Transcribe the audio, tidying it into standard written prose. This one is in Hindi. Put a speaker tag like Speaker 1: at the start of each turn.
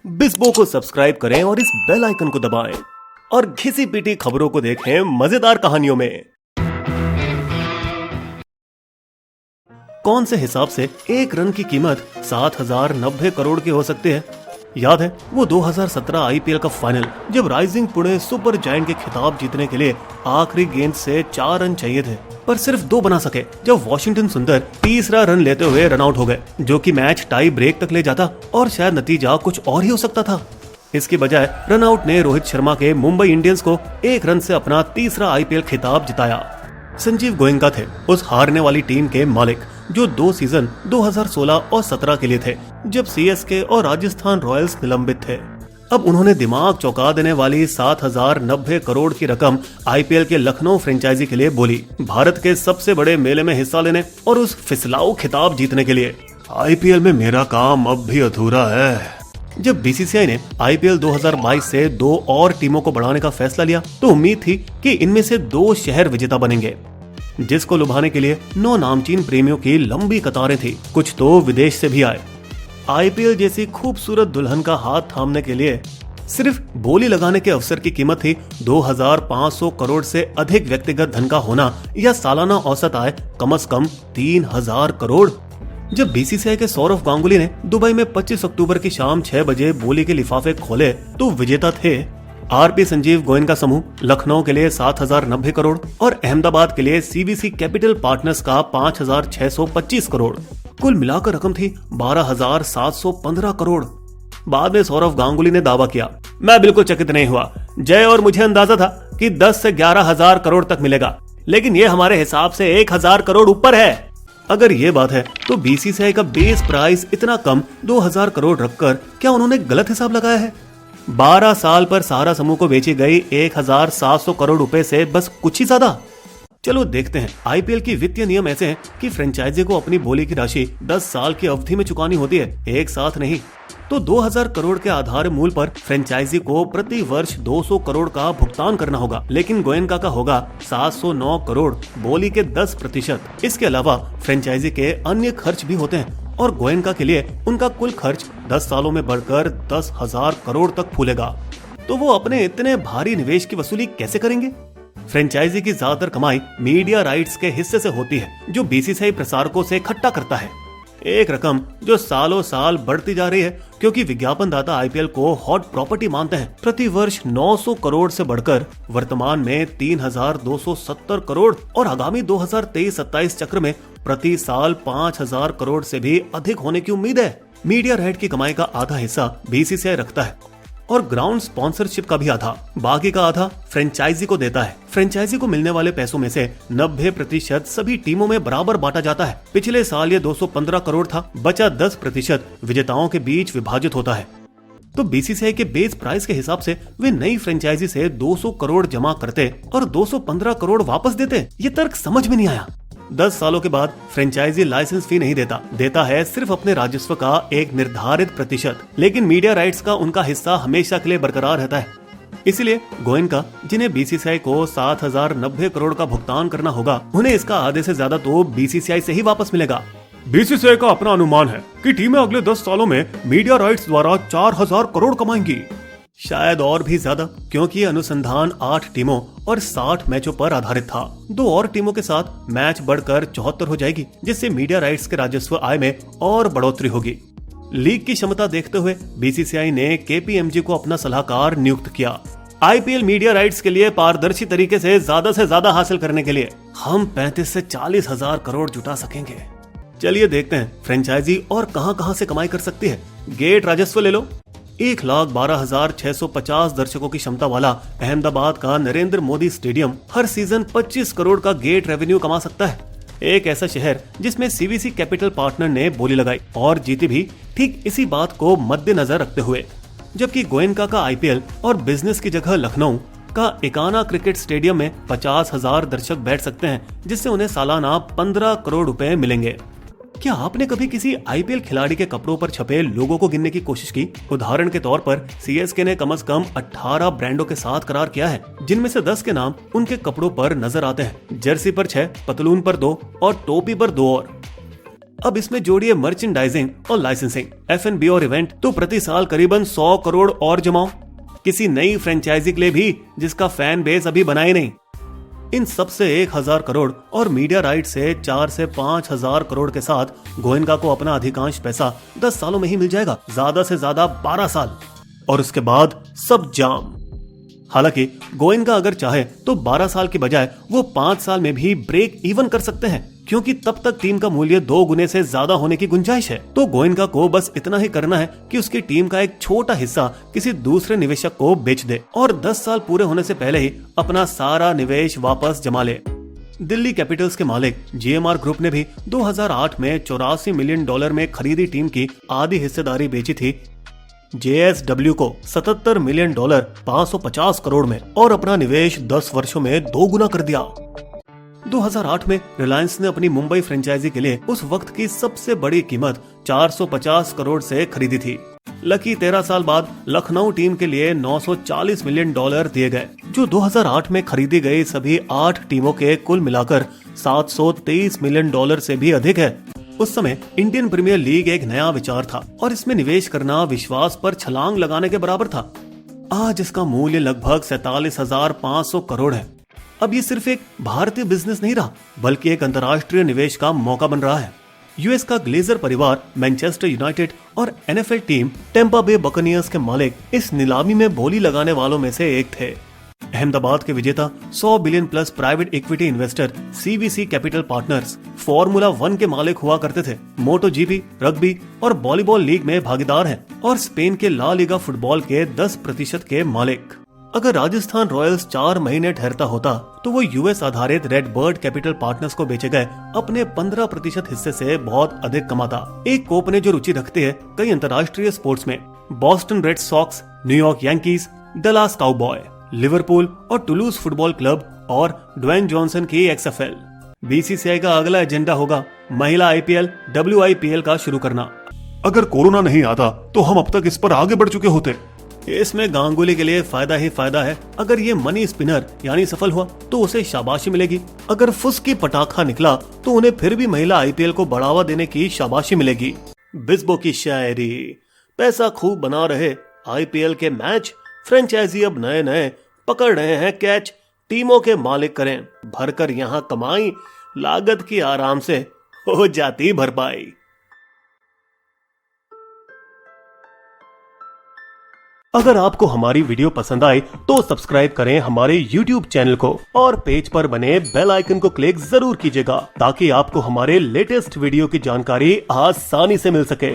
Speaker 1: बिस्बो को सब्सक्राइब करें और इस बेल आइकन को दबाएं और घिसी पिटी खबरों को देखें मजेदार कहानियों में। कौन से हिसाब से एक रन की कीमत 7,090 करोड़ की हो सकती है? याद है वो 2017 आईपीएल का फाइनल, जब राइजिंग पुणे सुपर जायंट के खिताब जीतने के लिए आखिरी गेंद से 4 रन चाहिए थे, पर सिर्फ 2 बना सके, जब वॉशिंगटन सुंदर तीसरा रन लेते हुए रन आउट हो गए, जो कि मैच टाई ब्रेक तक ले जाता और शायद नतीजा कुछ और ही हो सकता था। इसकी बजाय रन आउट ने रोहित शर्मा के मुंबई इंडियंस को 1 रन से अपना तीसरा आईपीएल खिताब जिताया। संजीव गोयनका थे उस हारने वाली टीम के मालिक, जो 2 सीजन 2016 और 17 के लिए थे, जब सीएसके और राजस्थान रॉयल्स निलंबित थे। अब उन्होंने दिमाग चौंका देने वाली 7,090 करोड़ की रकम आईपीएल के लखनऊ फ्रेंचाइजी के लिए बोली, भारत के सबसे बड़े मेले में हिस्सा लेने और उस फिसलाऊ खिताब जीतने के लिए। आईपीएल में मेरा काम अब भी अधूरा है। जब बीसीसीआई ने आईपीएल 2022 से 2 और टीमों को बढ़ाने का फैसला लिया, तो उम्मीद थी कि इनमें से 2 शहर विजेता बनेंगे, जिसको लुभाने के लिए 9 नामचीन प्रेमियों की लंबी कतारें थी। कुछ तो विदेश से भी आए। आईपीएल जैसी खूबसूरत दुल्हन का हाथ थामने के लिए सिर्फ बोली लगाने के अवसर की कीमत थी 2,500 करोड़ से अधिक व्यक्तिगत धन का होना, या सालाना औसत आय कम से कम 3,000 करोड़। जब बीसीसीआई के सौरव गांगुली ने दुबई में 25 अक्टूबर की शाम 6 बजे बोली के लिफाफे खोले, तो विजेता थे आरपी संजीव गोयनका समूह, लखनऊ के लिए 7,090 करोड़ और अहमदाबाद के लिए सीवीसी कैपिटल पार्टनर्स का 5,625 करोड़। कुल मिलाकर रकम थी 12,715 करोड़। बाद में सौरव गांगुली ने दावा किया, मैं बिल्कुल चकित नहीं हुआ जय, और मुझे अंदाजा था कि 10 से 11,000 करोड़ तक मिलेगा, लेकिन ये हमारे हिसाब से 1,000 करोड़ ऊपर है। अगर ये बात है तो बीसीसीआई का बेस प्राइस इतना कम 2,000 करोड़ रखकर क्या उन्होंने गलत हिसाब लगाया है? 12 साल पर सहारा समूह को बेची गई 1,700 करोड़ रुपए से बस कुछ ही ज्यादा। चलो देखते हैं। आईपीएल की वित्तीय नियम ऐसे हैं कि फ्रेंचाइजी को अपनी बोली की राशि 10 साल की अवधि में चुकानी होती है, एक साथ नहीं। तो 2,000 करोड़ के आधार मूल पर फ्रेंचाइजी को प्रति वर्ष 200 करोड़ का भुगतान करना होगा, लेकिन गोयनका का होगा 709 करोड़, बोली के 10%। इसके अलावा फ्रेंचाइजी के अन्य खर्च भी होते हैं, और गोयनका के लिए उनका कुल खर्च 10 सालों में बढ़कर 10,000 करोड़ तक फूलेगा। तो वो अपने इतने भारी निवेश की वसूली कैसे करेंगे? फ्रेंचाइजी की ज्यादातर कमाई मीडिया राइट्स के हिस्से से होती है, जो बीसीसीआई प्रसारकों से इकट्ठा करता है। एक रकम जो सालों साल बढ़ती जा रही है, क्योंकि विज्ञापनदाता आईपीएल को हॉट प्रॉपर्टी मानते हैं। प्रति वर्ष 900 करोड़ से बढ़कर वर्तमान में 3,270 करोड़ और आगामी 2023-27 चक्र में प्रति साल 5,000 करोड़ से भी अधिक होने की उम्मीद है। मीडिया राइट की कमाई का आधा हिस्सा बीसीसीआई रखता है और ग्राउंड स्पॉन्सरशिप का भी आधा, बाकी का आधा फ्रेंचाइजी को देता है। फ्रेंचाइजी को मिलने वाले पैसों में से 90% सभी टीमों में बराबर बांटा जाता है। पिछले साल ये 215 करोड़ था, बचा 10% विजेताओं के बीच विभाजित होता है। तो बीसीसीआई के बेस प्राइस के हिसाब से वे नई फ्रेंचाइजी से 200 करोड़ जमा करते और 215 करोड़ वापस देते। ये तर्क समझ में नहीं आया। 10 सालों के बाद फ्रेंचाइजी लाइसेंस फी नहीं देता है सिर्फ अपने राजस्व का एक निर्धारित प्रतिशत, लेकिन मीडिया राइट्स का उनका हिस्सा हमेशा के लिए बरकरार रहता है। इसलिए गोयनका, जिन्हें बीसीसीआई को 7,090 करोड़ का भुगतान करना होगा, उन्हें इसका आधे से ज्यादा तो बीसीसीआई से ही वापस मिलेगा। बीसीसीआई का अपना अनुमान है कि टीमें अगले 10 सालों में मीडिया राइट्स द्वारा 4,000 करोड़ कमाएंगी, शायद और भी ज्यादा, क्योंकि ये अनुसंधान 8 टीमों और 60 मैचों पर आधारित था। 2 और टीमों के साथ मैच बढ़कर 74 हो जाएगी, जिससे मीडिया राइट्स के राजस्व आय में और बढ़ोतरी होगी। लीग की क्षमता देखते हुए बीसीसीआई ने केपीएमजी को अपना सलाहकार नियुक्त किया। आईपीएल मीडिया राइट्स के लिए पारदर्शी तरीके से ज्यादा हासिल करने के लिए हम 35 से 40,000 करोड़ जुटा सकेंगे। चलिए देखते हैं फ्रेंचाइजी और कहां से कमाई कर सकती है। गेट राजस्व ले लो। 1,12,650 दर्शकों की क्षमता वाला अहमदाबाद का नरेंद्र मोदी स्टेडियम हर सीजन 25 करोड़ का गेट रेवेन्यू कमा सकता है। एक ऐसा शहर जिसमें सीवीसी कैपिटल पार्टनर ने बोली लगाई और जीती भी ठीक इसी बात को मद्देनजर रखते हुए। जबकि गोयनका का आईपीएल और बिजनेस की जगह लखनऊ का इकाना क्रिकेट स्टेडियम में 50,000 दर्शक बैठ सकते हैं, जिससे उन्हें सालाना 15 करोड़ रुपए मिलेंगे। क्या आपने कभी किसी आईपीएल खिलाड़ी के कपड़ों पर छपे लोगों को गिनने की कोशिश की? उदाहरण के तौर पर सीएसके ने कम से कम 18 ब्रांडों के साथ करार किया है, जिनमें से 10 के नाम उनके कपड़ों पर नजर आते हैं। जर्सी पर 6, पतलून पर 2 और टोपी पर 2 और। अब इसमें जोड़िए मर्चेंडाइजिंग और लाइसेंसिंग, F&B और इवेंट, तो प्रति साल करीबन 100 करोड़ और जमाओ किसी नई फ्रेंचाइजी के लिए भी जिसका फैन बेस अभी बना ही नहीं। इन सब से 1000 करोड़ और मीडिया राइट से 4 से 5000 करोड़ के साथ गोयनका को अपना अधिकांश पैसा 10 सालों में ही मिल जाएगा, ज्यादा से ज्यादा 12 साल, और उसके बाद सब जाम। हालांकि गोयनका अगर चाहे तो 12 साल के बजाय वो 5 साल में भी ब्रेक इवन कर सकते हैं, क्योंकि तब तक टीम का मूल्य 2 गुने से ज्यादा होने की गुंजाइश है। तो गोयनका को बस इतना ही करना है कि उसकी टीम का एक छोटा हिस्सा किसी दूसरे निवेशक को बेच दे और 10 साल पूरे होने से पहले ही अपना सारा निवेश वापस जमा ले। दिल्ली कैपिटल्स के मालिक GMR ग्रुप ने भी 2008 में $84 मिलियन में खरीदी टीम की आधी हिस्सेदारी बेची थी JSW को $77 मिलियन 550 करोड़ में और अपना निवेश 10 वर्षों में 2 गुना कर दिया। 2008 में रिलायंस ने अपनी मुंबई फ्रेंचाइजी के लिए उस वक्त की सबसे बड़ी कीमत 450 करोड़ से खरीदी थी। लकी 13 साल बाद लखनऊ टीम के लिए $940 मिलियन दिए गए, जो 2008 में खरीदी गई सभी 8 टीमों के कुल मिलाकर $723 मिलियन से भी अधिक है। उस समय इंडियन प्रीमियर लीग एक नया विचार था और इसमें निवेश करना विश्वास पर छलांग लगाने के बराबर था। आज इसका मूल्य लगभग 47,500 करोड़ है। अब ये सिर्फ एक भारतीय बिजनेस नहीं रहा, बल्कि एक अंतर्राष्ट्रीय निवेश का मौका बन रहा है। यूएस का ग्लेजर परिवार, मैनचेस्टर यूनाइटेड और NFL टीम टेम्पा बे बकनियर्स के मालिक इस नीलामी में बोली लगाने वालों में से एक थे। अहमदाबाद के विजेता 100 billion plus private equity investor CVC capital partners formula 1 के मालिक हुआ करते थे, MotoGP, रग्बी और वॉलीबॉल लीग में भागीदार हैं और स्पेन के ला लीगा फुटबॉल के 10% के मालिक। अगर राजस्थान रॉयल्स 4 महीने ठहरता होता तो वो US आधारित रेड बर्ड कैपिटल पार्टनर्स को बेचे गए अपने 15% हिस्से से बहुत अधिक कमाता। एक कोप ने जो रुचि रखते हैं कई अंतर्राष्ट्रीय स्पोर्ट्स में, Boston Red Sox, New York Yankees, Dallas cowboy, Liverpool और टुलूज फुटबॉल क्लब और ड्वेन जॉनसन की XFL। BCCI का अगला एजेंडा होगा महिला IPL, WIPL का शुरू करना।
Speaker 2: अगर कोरोना नहीं आता तो हम अब तक इस पर आगे बढ़ चुके होते।
Speaker 1: इसमें गांगुली के लिए फायदा ही फायदा है। अगर ये मनी स्पिनर यानी सफल हुआ तो उसे शाबाशी मिलेगी, अगर फुस्की पटाखा निकला तो उन्हें फिर भी महिला IPL को बढ़ावा देने की शाबाशी मिलेगी। बिस्बो की शायरी, पैसा खूब बना रहे IPL के मैच, फ्रेंचाइजी अब नए नए पकड़ रहे हैं कैच, टीमों के मालिक करें भरकर यहाँ कमाई, लागत की आराम से हो जाती भरपाई। अगर आपको हमारी वीडियो पसंद आई तो सब्सक्राइब करें हमारे YouTube चैनल को और पेज पर बने बेल आइकन को क्लिक जरूर कीजिएगा ताकि आपको हमारे लेटेस्ट वीडियो की जानकारी आसानी से मिल सके।